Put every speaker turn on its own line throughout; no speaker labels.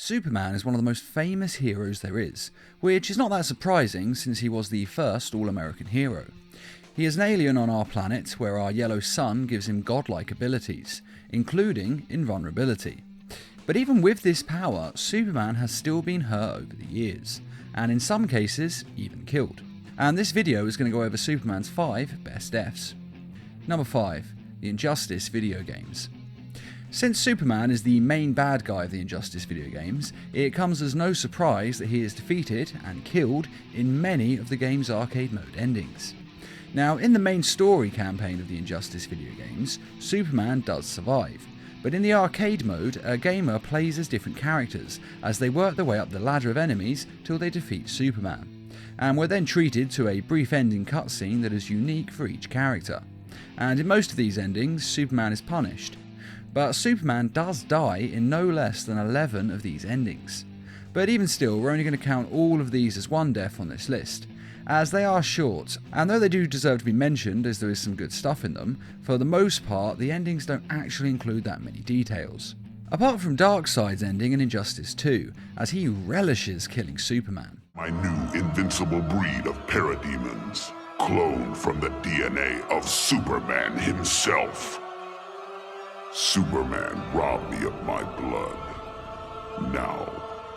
Superman is one of the most famous heroes there is, which is not that surprising since he was the first all-American hero. He is an alien on our planet where our yellow sun gives him godlike abilities, including invulnerability. But even with this power, Superman has still been hurt over the years, and in some cases, even killed. And this video is going to go over Superman's 5 best deaths. Number 5. The Injustice video games. Since Superman is the main bad guy of the Injustice video games, it comes as no surprise that he is defeated and killed in many of the game's arcade mode endings. Now, in the main story campaign of the Injustice video games, Superman does survive, but in the arcade mode, a gamer plays as different characters as they work their way up the ladder of enemies till they defeat Superman, and we're then treated to a brief ending cutscene that is unique for each character. And in most of these endings, Superman is punished. But Superman does die in no less than 11 of these endings. But even still, we're only going to count all of these as one death on this list, as they are short, and though they do deserve to be mentioned as there is some good stuff in them, for the most part the endings don't actually include that many details. Apart from Darkseid's ending in Injustice 2, as he relishes killing Superman.
My new invincible breed of parademons, cloned from the DNA of Superman himself. Superman robbed me of my blood. Now,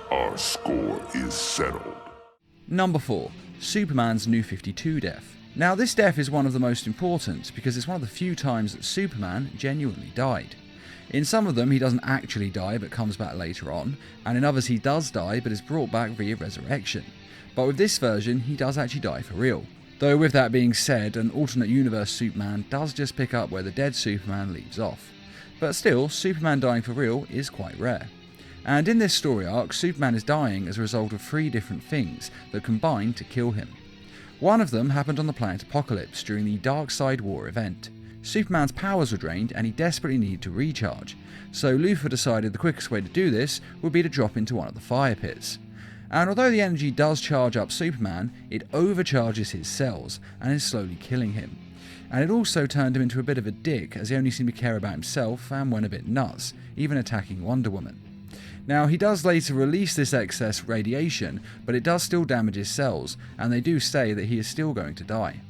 our score is settled.
Number 4. Superman's New 52 death. Now, this death is one of the most important because it's one of the few times that Superman genuinely died. In some of them he doesn't actually die but comes back later on, and in others he does die but is brought back via resurrection. But with this version he does actually die for real. Though with that being said, an alternate universe Superman does just pick up where the dead Superman leaves off. But still, Superman dying for real is quite rare. And in this story arc, Superman is dying as a result of 3 different things that combine to kill him. One of them happened on the planet Apokolips during the Darkseid War event. Superman's powers were drained and he desperately needed to recharge, so Luthor decided the quickest way to do this would be to drop into one of the fire pits. And although the energy does charge up Superman, it overcharges his cells and is slowly killing him. And it also turned him into a bit of a dick as he only seemed to care about himself and went a bit nuts, even attacking Wonder Woman. Now, he does later release this excess radiation, but it does still damage his cells, and they do say that he is still going to die.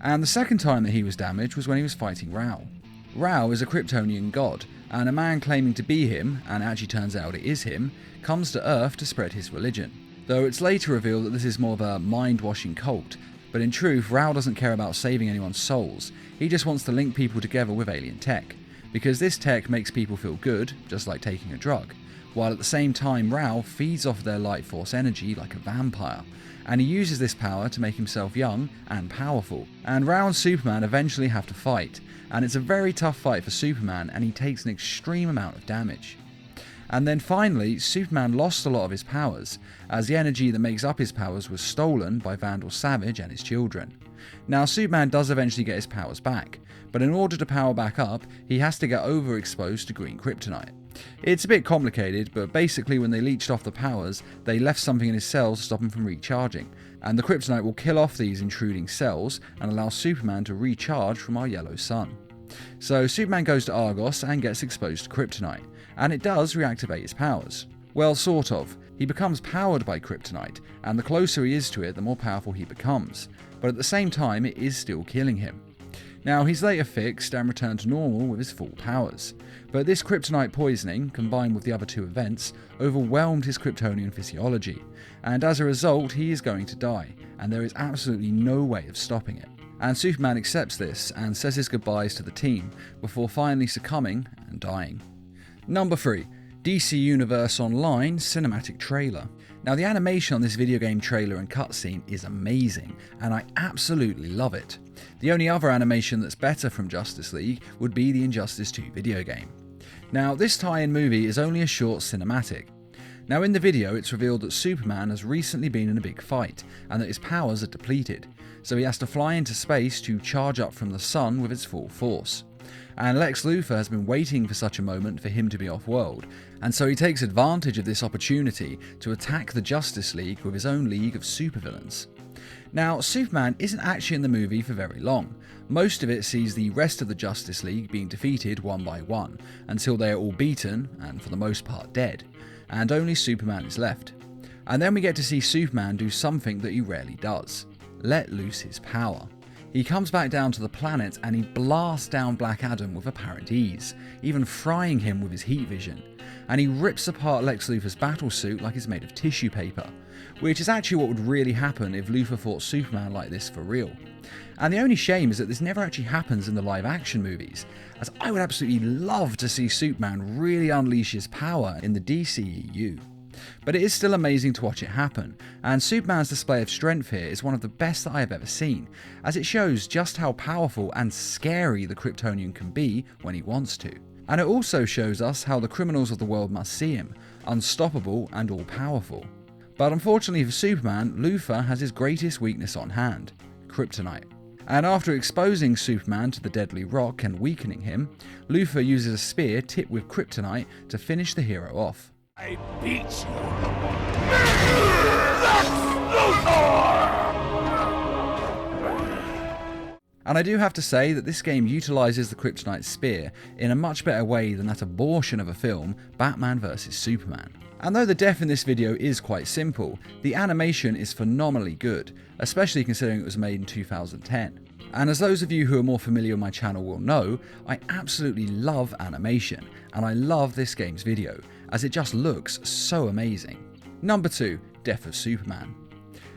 And the second time that he was damaged was when he was fighting Rao. Rao is a Kryptonian god, and a man claiming to be him, and actually turns out it is him, comes to Earth to spread his religion. Though it's later revealed that this is more of a mind-washing cult, but in truth, Rao doesn't care about saving anyone's souls, he just wants to link people together with alien tech, because this tech makes people feel good, just like taking a drug, while at the same time Rao feeds off their light force energy like a vampire, and he uses this power to make himself young and powerful. And Rao and Superman eventually have to fight, and it's a very tough fight for Superman and he takes an extreme amount of damage. And then finally, Superman lost a lot of his powers, as the energy that makes up his powers was stolen by Vandal Savage and his children. Now, Superman does eventually get his powers back, but in order to power back up, he has to get overexposed to green kryptonite. It's a bit complicated, but basically when they leached off the powers, they left something in his cells to stop him from recharging, and the kryptonite will kill off these intruding cells and allow Superman to recharge from our yellow sun. So Superman goes to Argos and gets exposed to kryptonite, and it does reactivate his powers. Well, sort of. He becomes powered by kryptonite, and the closer he is to it, the more powerful he becomes, but at the same time it is still killing him. Now, he's later fixed and returned to normal with his full powers, but this kryptonite poisoning, combined with the other 2 events, overwhelmed his Kryptonian physiology, and as a result he is going to die, and there is absolutely no way of stopping it. And Superman accepts this and says his goodbyes to the team before finally succumbing and dying. Number 3. DC Universe Online Cinematic Trailer. Now, the animation on this video game trailer and cutscene is amazing, and I absolutely love it. The only other animation that's better from Justice League would be the Injustice 2 video game. Now, this tie-in movie is only a short cinematic. Now, in the video it's revealed that Superman has recently been in a big fight, and that his powers are depleted, so he has to fly into space to charge up from the sun with its full force. And Lex Luthor has been waiting for such a moment for him to be off-world, and so he takes advantage of this opportunity to attack the Justice League with his own league of supervillains. Now, Superman isn't actually in the movie for very long. Most of it sees the rest of the Justice League being defeated one by one, until they are all beaten, and for the most part dead. and only Superman is left. And then we get to see Superman do something that he rarely does: let loose his power. He comes back down to the planet and he blasts down Black Adam with apparent ease, even frying him with his heat vision. And he rips apart Lex Luthor's battlesuit like it's made of tissue paper, which is actually what would really happen if Luthor fought Superman like this for real. And the only shame is that this never actually happens in the live action movies, as I would absolutely love to see Superman really unleash his power in the DCEU. But it is still amazing to watch it happen, and Superman's display of strength here is one of the best that I have ever seen, as it shows just how powerful and scary the Kryptonian can be when he wants to. And it also shows us how the criminals of the world must see him, unstoppable and all-powerful. But unfortunately for Superman, Luthor has his greatest weakness on hand: kryptonite. And after exposing Superman to the deadly rock and weakening him, Luthor uses a spear tipped with kryptonite to finish the hero off.
I beat you. Lex Luthor!
And I do have to say that this game utilises the kryptonite spear in a much better way than that abortion of a film, Batman vs Superman. And though the death in this video is quite simple, the animation is phenomenally good, especially considering it was made in 2010. And as those of you who are more familiar with my channel will know, I absolutely love animation, and I love this game's video, as it just looks so amazing. Number 2, Death of Superman.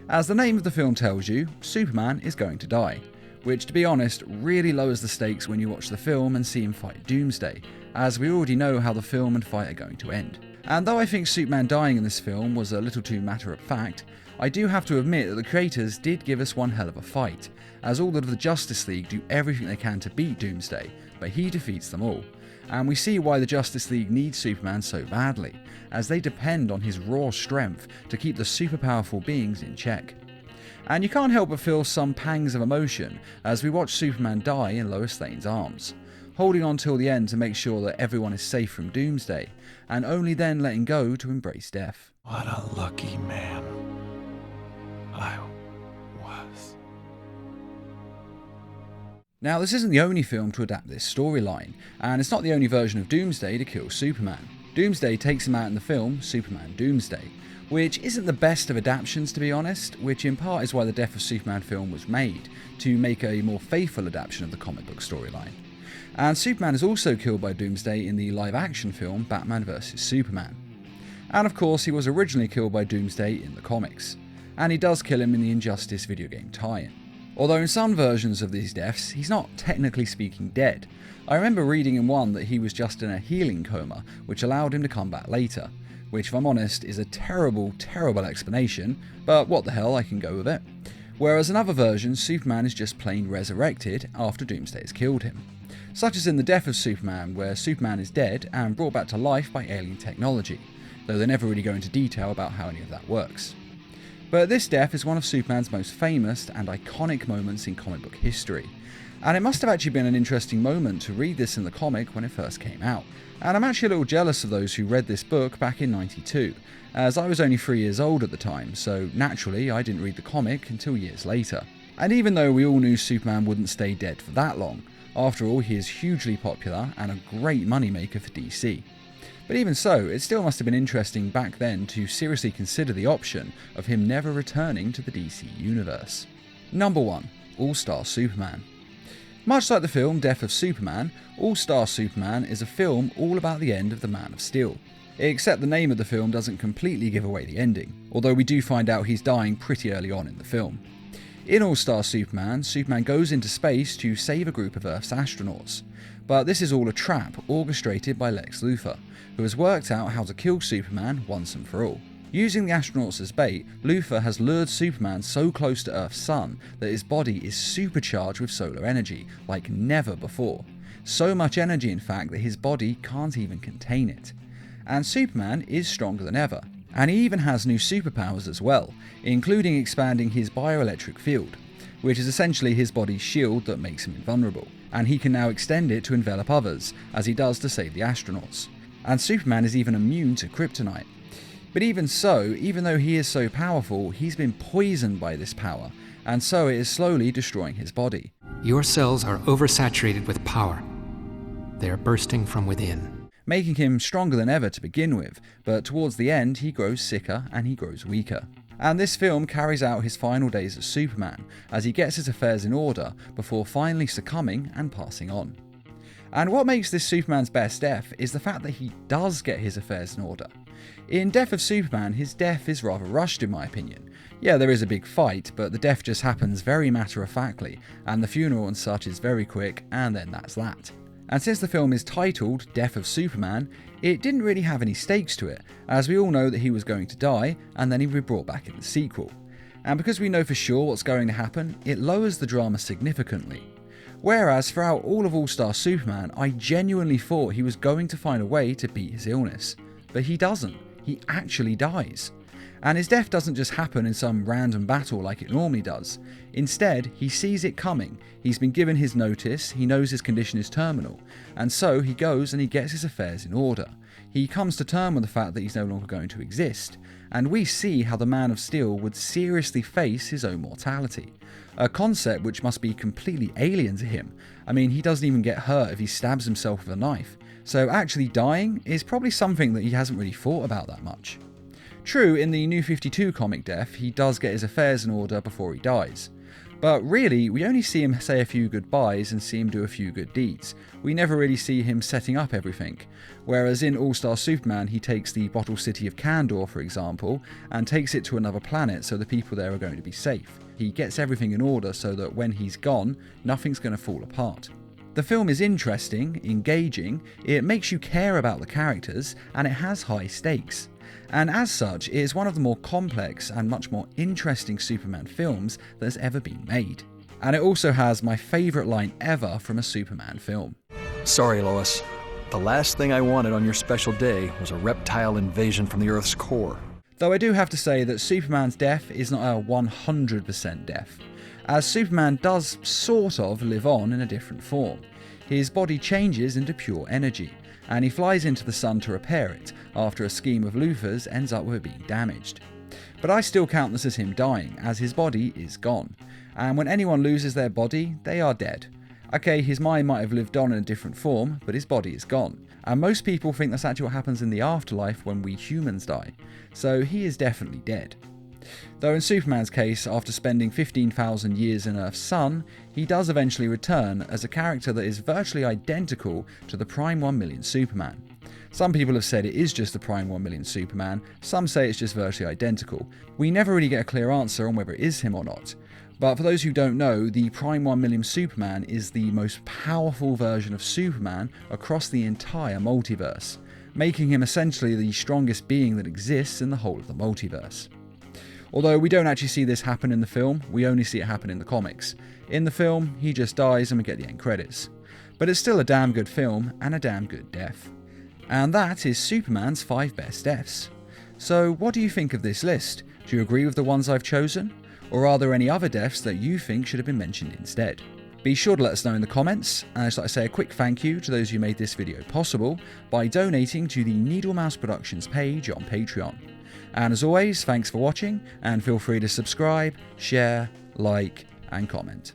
As the name of the film tells you, Superman is going to die, which to be honest really lowers the stakes when you watch the film and see him fight Doomsday, as we already know how the film and fight are going to end. And though I think Superman dying in this film was a little too matter of fact, I do have to admit that the creators did give us one hell of a fight, as all of the Justice League do everything they can to beat Doomsday, but he defeats them all. And we see why the Justice League needs Superman so badly, as they depend on his raw strength to keep the super powerful beings in check. And you can't help but feel some pangs of emotion as we watch Superman die in Lois Lane's arms, holding on till the end to make sure that everyone is safe from Doomsday, and only then letting go to embrace death.
What a lucky man I was.
Now, this isn't the only film to adapt this storyline, and it's not the only version of Doomsday to kill Superman. Doomsday takes him out in the film Superman Doomsday, which isn't the best of adaptations to be honest, which in part is why the Death of Superman film was made, to make a more faithful adaptation of the comic book storyline. And Superman is also killed by Doomsday in the live action film Batman vs Superman. And of course he was originally killed by Doomsday in the comics, and he does kill him in the Injustice video game tie-in. Although in some versions of these deaths, he's not technically speaking dead. I remember reading in one that he was just in a healing coma, which allowed him to come back later, which if I'm honest is a terrible, terrible explanation, but what the hell, I can go with it. Whereas in other versions, Superman is just plain resurrected after Doomsday has killed him. Such as in the Death of Superman, where Superman is dead and brought back to life by alien technology, though they never really go into detail about how any of that works. But this death is one of Superman's most famous and iconic moments in comic book history, and it must have actually been an interesting moment to read this in the comic when it first came out. And I'm actually a little jealous of those who read this book back in '92, as I was only 3 years old at the time, so naturally I didn't read the comic until years later. And even though we all knew Superman wouldn't stay dead for that long, after all he is hugely popular and a great moneymaker for DC. But even so, it still must have been interesting back then to seriously consider the option of him never returning to the DC universe. Number 1. All-Star Superman. Much like the film Death of Superman, All-Star Superman is a film all about the end of the Man of Steel. Except the name of the film doesn't completely give away the ending, although we do find out he's dying pretty early on in the film. In All-Star Superman, Superman goes into space to save a group of Earth's astronauts. But this is all a trap orchestrated by Lex Luthor, who has worked out how to kill Superman once and for all. Using the astronauts as bait, Luthor has lured Superman so close to Earth's sun that his body is supercharged with solar energy like never before. So much energy in fact that his body can't even contain it. And Superman is stronger than ever. And he even has new superpowers as well, including expanding his bioelectric field, which is essentially his body's shield that makes him invulnerable. And he can now extend it to envelop others, as he does to save the astronauts. And Superman is even immune to kryptonite. But even so, even though he is so powerful, he's been poisoned by this power, and so it is slowly destroying his body.
Your cells are oversaturated with power. They are bursting from within.
making him stronger than ever to begin with, but towards the end he grows sicker and he grows weaker. And this film carries out his final days as Superman, as he gets his affairs in order before finally succumbing and passing on. And what makes this Superman's best death is the fact that he does get his affairs in order. In Death of Superman, his death is rather rushed in my opinion. Yeah, there is a big fight, but the death just happens very matter-of-factly, and the funeral and such is very quick, and then that's that. And since the film is titled Death of Superman, it didn't really have any stakes to it, as we all know that he was going to die, and then he'd be brought back in the sequel. And because we know for sure what's going to happen, it lowers the drama significantly. Whereas throughout all of All-Star Superman, I genuinely thought he was going to find a way to beat his illness. But he doesn't. He actually dies. And his death doesn't just happen in some random battle like it normally does. Instead, he sees it coming, he's been given his notice, he knows his condition is terminal, and so he goes and he gets his affairs in order. He comes to terms with the fact that he's no longer going to exist, and we see how the Man of Steel would seriously face his own mortality. A concept which must be completely alien to him. I mean, he doesn't even get hurt if he stabs himself with a knife, so actually dying is probably something that he hasn't really thought about that much. True, in the New 52 comic Death, he does get his affairs in order before he dies. But really, we only see him say a few goodbyes and see him do a few good deeds. We never really see him setting up everything. Whereas in All-Star Superman, he takes the bottle city of Kandor, for example, and takes it to another planet so the people there are going to be safe. He gets everything in order so that when he's gone, nothing's going to fall apart. The film is interesting, engaging, it makes you care about the characters, and it has high stakes. And as such, it is one of the more complex and much more interesting Superman films that has ever been made. And it also has my favourite line ever from a Superman film.
Sorry, Lois. The last thing I wanted on your special day was a reptile invasion from the Earth's core.
Though I do have to say that Superman's death is not a 100% death, as Superman does sort of live on in a different form. His body changes into pure energy, and he flies into the sun to repair it, after a scheme of Luthor's ends up with it being damaged. But I still count this as him dying, as his body is gone. And when anyone loses their body, they are dead. Okay, his mind might have lived on in a different form, but his body is gone. And most people think that's actually what happens in the afterlife when we humans die. So he is definitely dead. Though in Superman's case, after spending 15,000 years in Earth's sun, he does eventually return as a character that is virtually identical to the Prime 1 million Superman. Some people have said it is just the Prime 1 million Superman, some say it's just virtually identical. We never really get a clear answer on whether it is him or not. But for those who don't know, the Prime 1 million Superman is the most powerful version of Superman across the entire multiverse, making him essentially the strongest being that exists in the whole of the multiverse. Although we don't actually see this happen in the film, we only see it happen in the comics. In the film, he just dies and we get the end credits. But it's still a damn good film and a damn good death. And that is Superman's 5 best deaths. So what do you think of this list? Do you agree with the ones I've chosen? Or are there any other deaths that you think should have been mentioned instead? Be sure to let us know in the comments, and I'd just like to say a quick thank you to those who made this video possible by donating to the Needle Mouse Productions page on Patreon. And as always, thanks for watching, and feel free to subscribe, share, like, and comment.